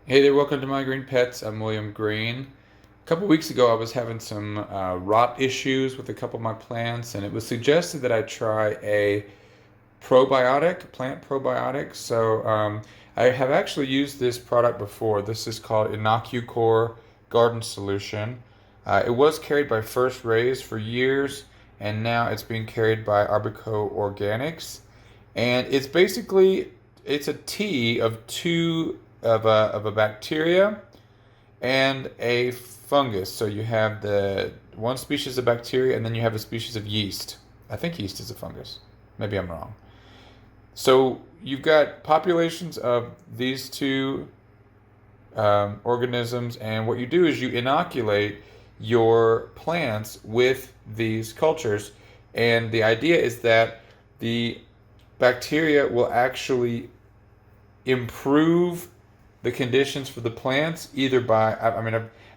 Hey there, welcome to My Green Pets. I'm William Green. A couple weeks ago, I was having some rot issues with a couple of my plants, and it was suggested that I try a probiotic, plant probiotic. So I have actually used this product before. This is called Inocucor Garden Solution. It was carried by First Rays for years, and now it's being carried by Arbico Organics. And it's a tea of two of a bacteria and a fungus. So you have the one species of bacteria, and then you have a species of yeast. I think yeast is a fungus. Maybe I'm wrong. So you've got populations of these two organisms, and what you do is you inoculate your plants with these cultures. And the idea is that the bacteria will actually improve the conditions for the plants either by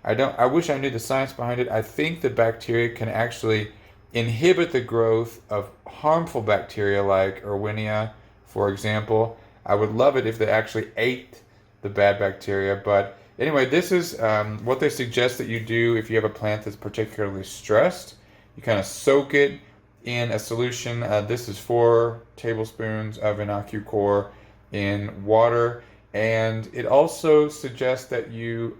I wish I knew the science behind it. I think the bacteria can actually inhibit the growth of harmful bacteria like Erwinia, for example. I would love it if they actually ate the bad bacteria. But anyway, this is what they suggest that you do if you have a plant that's particularly stressed. You kind of soak it in a solution. This is 4 tablespoons of Inocucor in water, and it also suggests that you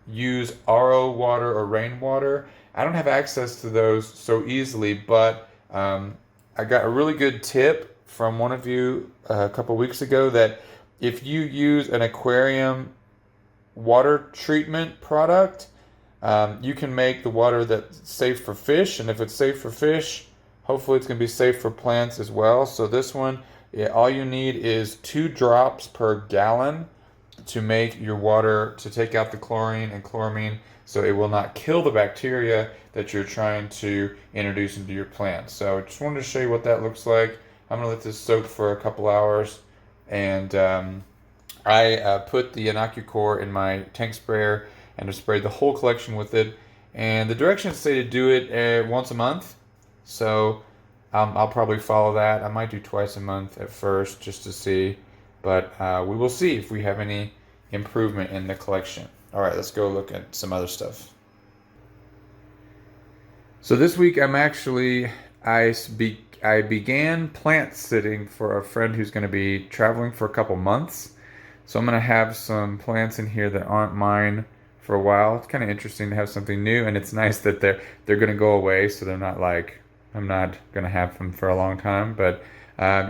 use RO water or rainwater. I don't have access to those so easily, but I got a really good tip from one of you a couple weeks ago that if you use an aquarium water treatment product, you can make the water that's safe for fish, and if it's safe for fish, hopefully it's going to be safe for plants as well. So this one, yeah, all you need is 2 drops per gallon to make your water, to take out the chlorine and chloramine, so it will not kill the bacteria that you're trying to introduce into your plant. So I just wanted to show you what that looks like. I'm going to let this soak for a couple hours, and I put the Inocucor in my tank sprayer and I sprayed the whole collection with it. And the directions say to do it once a month, so I'll probably follow that. I might do twice a month at first just to see, but we will see if we have any improvement in the collection. All right, let's go look at some other stuff. So this week I began plant sitting for a friend who's going to be traveling for a couple months. So I'm going to have some plants in here that aren't mine for a while. It's kind of interesting to have something new, and it's nice that they're going to go away, so they're not like I'm not going to have them for a long time. But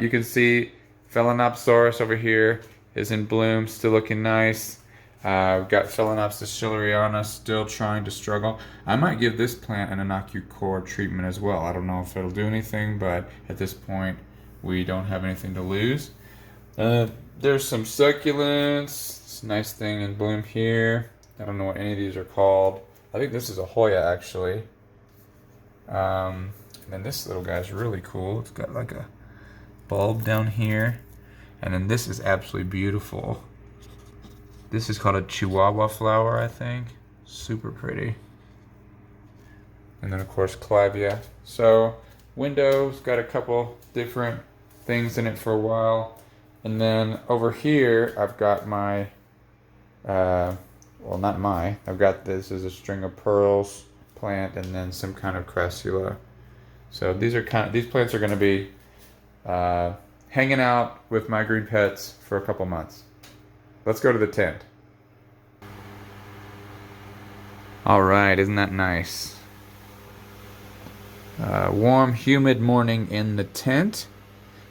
you can see Phalaenopsis over here is in bloom, still looking nice. We've got Phalaenopsis schilleriana still trying to struggle. I might give this plant an Inocucor treatment as well. I don't know if it'll do anything, but at this point, we don't have anything to lose. There's some succulents. It's a nice thing in bloom here. I don't know what any of these are called. I think this is a Hoya actually. And then this little guy's really cool. It's got like a bulb down here. And then this is absolutely beautiful. This is called a Chihuahua flower, I think. Super pretty. And then of course Cattleya. So window's got a couple different things in it for a while. And then over here I've got my I've got this as a string of pearls plant and then some kind of crassula. So these plants are going to be hanging out with my green pets for a couple months. Let's go to the tent. All right, isn't that nice? Warm, humid morning in the tent.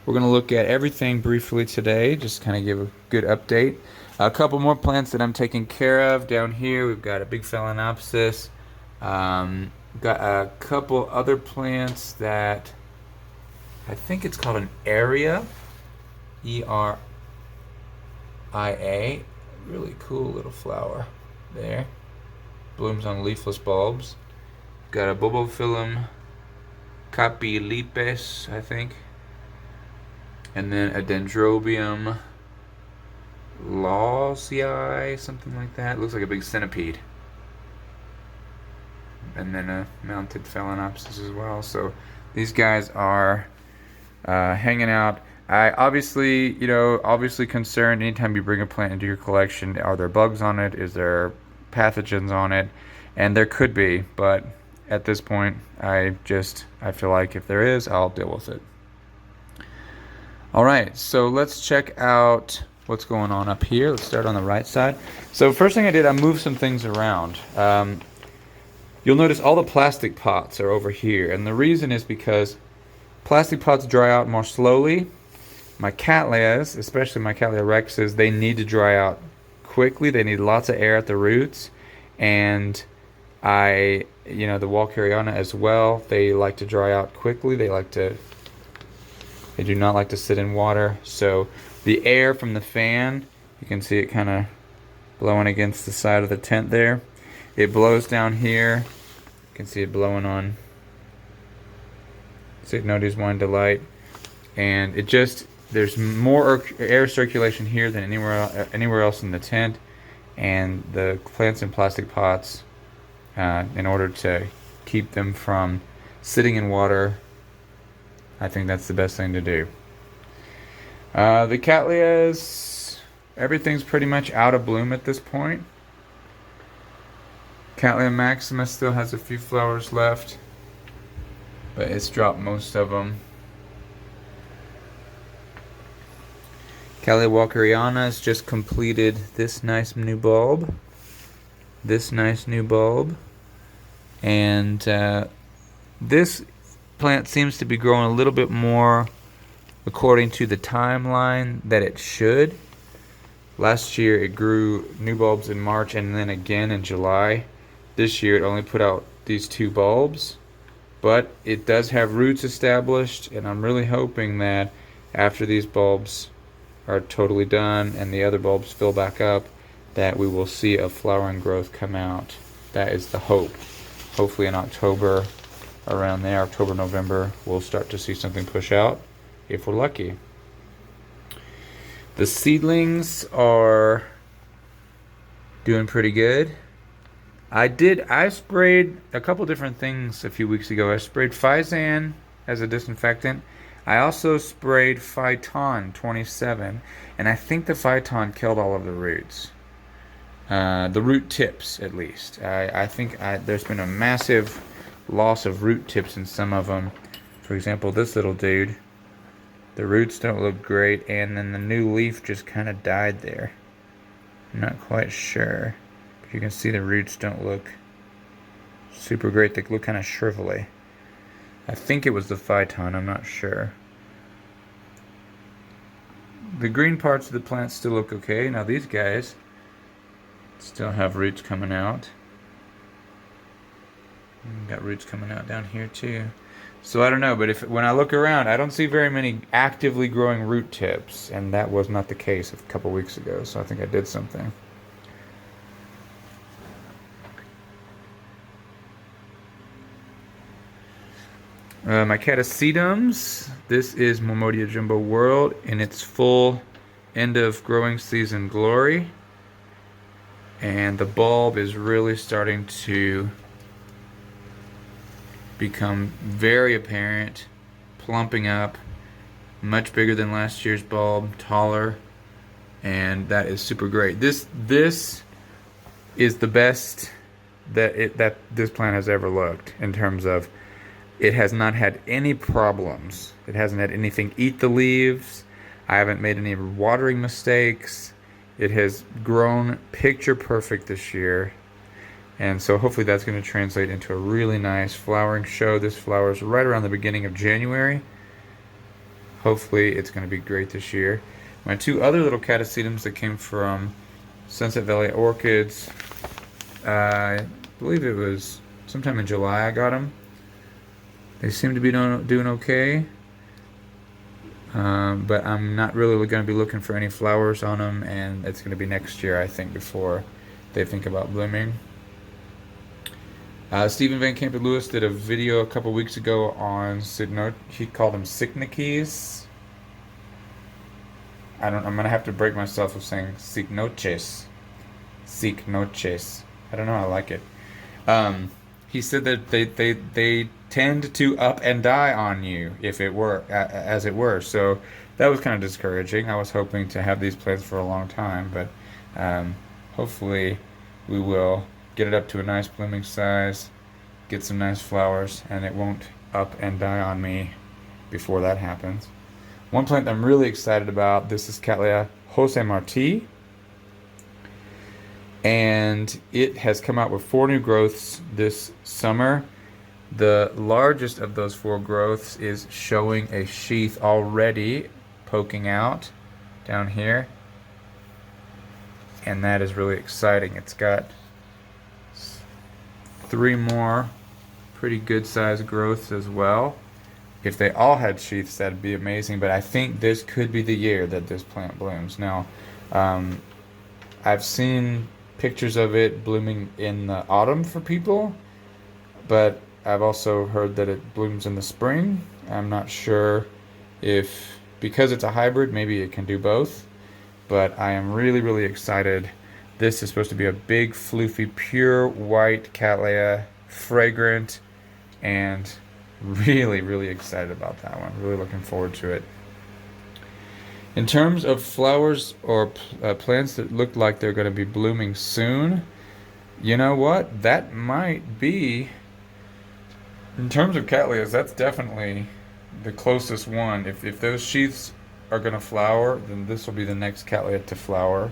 We're going to look at everything briefly today, just kind of give a good update. A couple more plants that I'm taking care of down here. We've got a big Phalaenopsis. Got a couple other plants that I think it's called an area. Eria. Really cool little flower there. Blooms on leafless bulbs. Got a Bulbophyllum capilipes, I think. And then a Dendrobium lawsii, something like that. Looks like a big centipede. And then a mounted Phalaenopsis as well. So these guys are hanging out. I obviously, obviously concerned anytime you bring a plant into your collection. Are there bugs on it? Is there pathogens on it? And there could be, but at this point, I feel like if there is, I'll deal with it. All right, so let's check out what's going on up here. Let's start on the right side. So first thing I did, I moved some things around. You'll notice all the plastic pots are over here, and the reason is because plastic pots dry out more slowly. My Cattleyas, especially my Cattleya rexes, they need to dry out quickly. They need lots of air at the roots, and the schilleriana as well. They like to dry out quickly. They do not like to sit in water. So the air from the fan, you can see it kind of blowing against the side of the tent there. It blows down here. You can see it blowing on Cycnodes Wine Delight, and there's more air circulation here than anywhere else in the tent, and the plants in plastic pots, in order to keep them from sitting in water, I think that's the best thing to do. The Cattleyas, everything's pretty much out of bloom at this point. Cattleya maxima still has a few flowers left, but it's dropped most of them. Cattleya walkeriana has just completed this nice new bulb. And this plant seems to be growing a little bit more according to the timeline that it should. Last year it grew new bulbs in March and then again in July. This year it only put out these 2 bulbs, but it does have roots established, and I'm really hoping that after these bulbs are totally done and the other bulbs fill back up, that we will see a flowering growth come out. That is the hope. Hopefully in October, around there, October, November, we'll start to see something push out, if we're lucky. The seedlings are doing pretty good. I sprayed a couple different things a few weeks ago. I sprayed Physan as a disinfectant. I also sprayed Phyton 27, and I think the Phyton killed all of the roots. The root tips, at least. I think there's been a massive loss of root tips in some of them. For example, this little dude. The roots don't look great, and then the new leaf just kind of died there. I'm not quite sure. You can see the roots don't look super great. They look kind of shrivelly. I think it was the Phyton, I'm not sure. The green parts of the plant still look okay. Now these guys still have roots coming out. Got roots coming out down here too. So I don't know, but when I look around, I don't see very many actively growing root tips, and that was not the case a couple weeks ago, so I think I did something. My Catasetums, this is Momodia Jumbo World in its full end of growing season glory. And the bulb is really starting to become very apparent, plumping up, much bigger than last year's bulb, taller, and that is super great. This is the best that this plant has ever looked in terms of it has not had any problems. It hasn't had anything eat the leaves. I haven't made any watering mistakes. It has grown picture perfect this year. And so hopefully that's going to translate into a really nice flowering show. This flowers right around the beginning of January. Hopefully it's going to be great this year. My 2 other little Catasetums that came from Sunset Valley Orchids, I believe it was sometime in July I got them. They seem to be doing okay, but I'm not really going to be looking for any flowers on them, and it's going to be next year, I think, before they think about blooming. Stephen Van Camp Lewis did a video a couple weeks ago on he called them Cycnoches. I'm going to have to break myself of saying Cycnoches. Cycnoches. I don't know, I like it. He said that they tend to up and die on you, as it were. So that was kind of discouraging. I was hoping to have these plants for a long time, but hopefully we will get it up to a nice blooming size, get some nice flowers, and it won't up and die on me before that happens. One plant I'm really excited about, this is Cattleya José Marti, and it has come out with 4 new growths this summer. The largest of those 4 growths is showing a sheath already poking out down here, and that is really exciting. It's got 3 more pretty good sized growths as well. If they all had sheaths, that'd be amazing, but I think this could be the year that this plant blooms. Now, I've seen pictures of it blooming in the autumn for people, but I've also heard that it blooms in the spring. I'm not sure if, because it's a hybrid, maybe it can do both, but I am really, really excited. This is supposed to be a big, floofy, pure white Cattleya, fragrant, and really, really excited about that one. Really looking forward to it. In terms of flowers or plants that look like they're going to be blooming soon, you know what? That might be, in terms of Cattleyas, that's definitely the closest one. If those sheaths are going to flower, then this will be the next Cattleya to flower.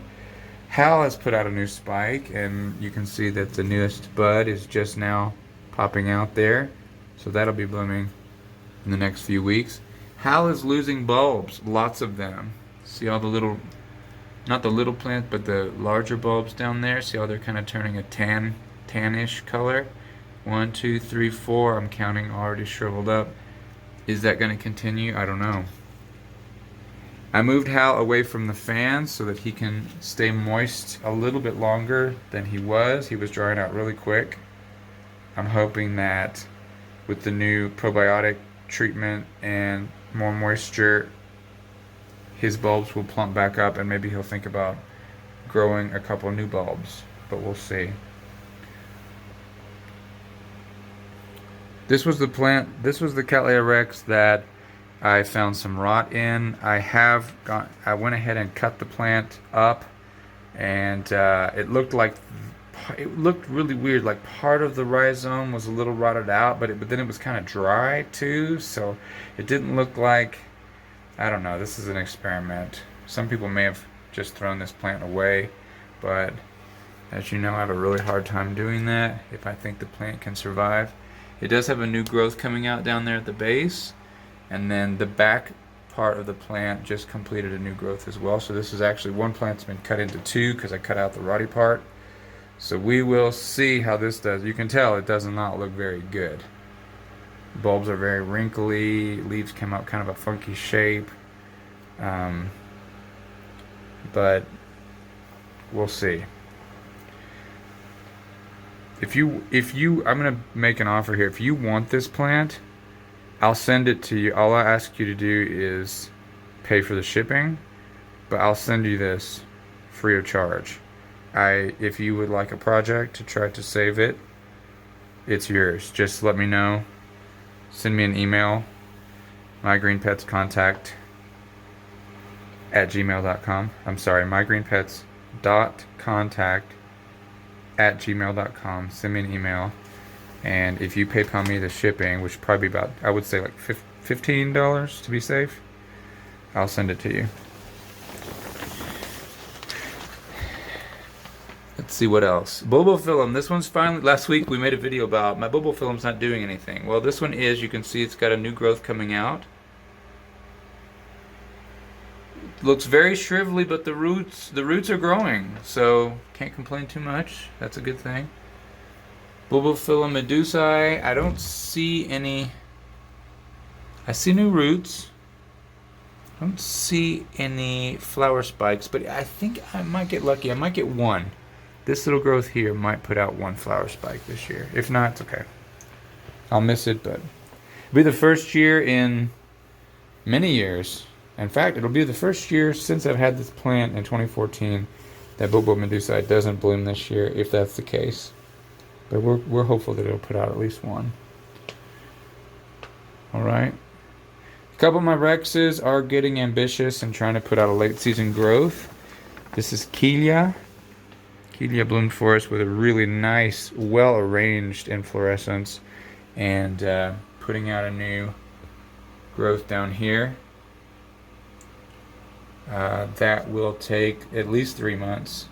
HAL has put out a new spike, and you can see that the newest bud is just now popping out there. So that'll be blooming in the next few weeks. HAL is losing bulbs, lots of them. See all the little, not the little plants, but the larger bulbs down there? See how they're kind of turning a tannish color? 1, 2, 3, 4, I'm counting, already shriveled up. Is that going to continue? I don't know. I moved HAL away from the fans so that he can stay moist a little bit longer than he was. He was drying out really quick. I'm hoping that with the new probiotic treatment and more moisture, his bulbs will plump back up, and maybe he'll think about growing a couple new bulbs, but we'll see. This was the Cattleya Rex that I found some rot in. I went ahead and cut the plant up, and it looked really weird. Like part of the rhizome was a little rotted out, but then it was kind of dry too. So it didn't look like, I don't know. This is an experiment. Some people may have just thrown this plant away, but as you know, I have a really hard time doing that if I think the plant can survive. It does have a new growth coming out down there at the base, and then the back part of the plant just completed a new growth as well. So this is actually one plant's been cut into 2 because I cut out the rotty part. So we will see how this does. You can tell it does not look very good. Bulbs are very wrinkly, leaves come out kind of a funky shape. But we'll see. If you, I'm gonna make an offer here. If you want this plant, I'll send it to you. All I ask you to do is pay for the shipping, but I'll send you this free of charge. If you would like a project to try to save it, it's yours. Just let me know. Send me an email, mygreenpetscontact@gmail.com. I'm sorry, mygreenpets.contact@gmail.com. Send me an email, and if you PayPal me the shipping, which probably be about, I would say like $15 to be safe, I'll send it to you. Let's see what else. Bulbophyllum. This one's finally, last week we made a video about my Bulbophyllum's not doing anything. Well, this one is. You can see it's got a new growth coming out. Looks very shrivelly, but the roots are growing, so can't complain too much. That's a good thing. Bulbophyllum medusae. I don't see any. I see new roots. I don't see any flower spikes, but I think I might get lucky. I might get one. This little growth here might put out one flower spike this year. If not, it's okay. I'll miss it, but it'll be the first year in many years. In fact, it'll be the first year since I've had this plant in 2014 that Bulbo medusae doesn't bloom this year, if that's the case. But we're hopeful that it'll put out at least one. All right. couple of my Rexes are getting ambitious and trying to put out a late season growth. This is Killa. Killa bloomed for us with a really nice, well arranged inflorescence, and putting out a new growth down here. That will take at least 3 months.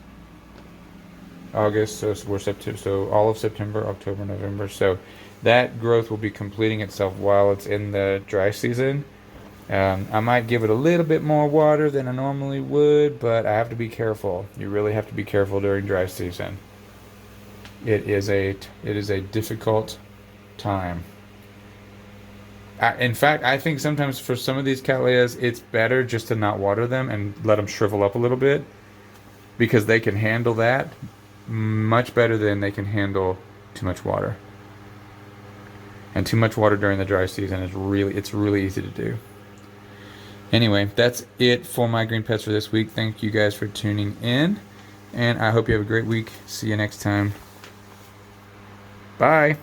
August, so we're September, so all of September, October, November. So that growth will be completing itself while it's in the dry season. I might give it a little bit more water than I normally would, but I have to be careful. You really have to be careful during dry season. It is a difficult time. In fact, I think sometimes for some of these Cattleyas, it's better just to not water them and let them shrivel up a little bit, because they can handle that much better than they can handle too much water. And too much water during the dry season is really easy to do. Anyway, that's it for my green pets for this week. Thank you guys for tuning in, and I hope you have a great week. See you next time. Bye.